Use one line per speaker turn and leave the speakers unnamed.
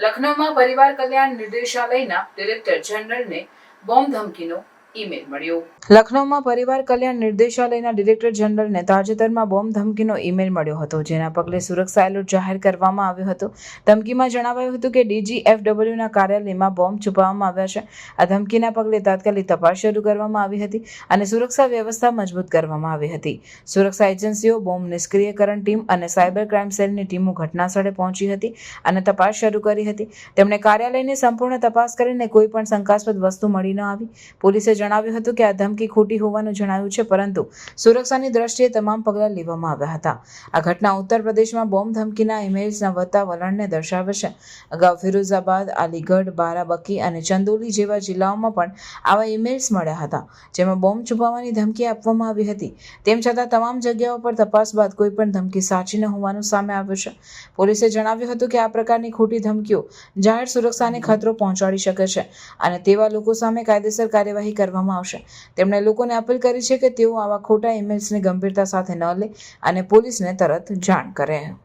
લખનૌમાં પરિવાર કલ્યાણ નિર્દેશાલયના director જનરલને bomb ધમકીનો email મળ્યો. લખનૌમાં પરિવાર કલ્યાણ નિર્દેશાલયના ડિરેક્ટર જનરલને તાજેતરમાં બોમ્બ ધમકીનો ઈમેલ મળ્યો હતો, જેના પગલે સુરક્ષા એલર્ટ જાહેર કરવામાં આવ્યો હતો. ધમકીમાં જણાવાયું હતું કે DGFWના કાર્યાલયમાં બોમ્બ છુપાવવામાં આવ્યા છે. આ ધમકીના પગલે તાત્કાલિક તપાસ શરૂ કરવામાં આવી હતી અને સુરક્ષા વ્યવસ્થા મજબૂત કરવામાં આવી હતી. સુરક્ષા એજન્સીઓ, બોમ્બ નિષ્ક્રિયકરણ ટીમ અને સાયબર ક્રાઇમ સેલની ટીમો ઘટનાસ્થળે પહોંચી હતી અને તપાસ શરૂ કરી હતી. તેમણે કાર્યાલયની સંપૂર્ણ તપાસ કરીને કોઈ પણ શંકાસ્પદ વસ્તુ મળી ન આવી. પોલીસે જણાવ્યું હતું કે આ ધમકી ખોટી હોવાનું જણાવ્યું છે, પરંતુ સુરક્ષાની દ્રષ્ટિએ તમામ પગલાં લેવામાં આવ્યા હતા. આ ઘટના ઉત્તર પ્રદેશમાં બોમ્બ ધમકીના ઇમેલ્સના વધતા વલણને દર્શાવે છે. અગાઉ ફિરોઝાબાદ, અલીગઢ, બારાબંકી અને ચંદોલી જેવા જિલ્લાઓમાં પણ આવા ઇમેલ્સ મળ્યા હતા, જેમાં બોમ્બ છુપાવવાની ધમકી આપવામાં આવી હતી. તેમ છતાં તમામ જગ્યાઓ પર તપાસ બાદ કોઈ પણ ધમકી સાચી ન હોવાનું સામે આવ્યું છે. પોલીસે જણાવ્યું હતું કે આ પ્રકારની ખોટી ધમકીઓ જાહેર સુરક્ષાને ખતરો પહોંચાડી શકે છે અને તેવા લોકો સામે કાયદેસર કાર્યવાહી કરવામાં આવશે. તેમણે લોકોને અપીલ કરી છે કે તેઓ આવા ખોટા ઇમેલ્સને ગંભીરતા સાથે ન લે અને પોલીસને તરત જાણ કરે.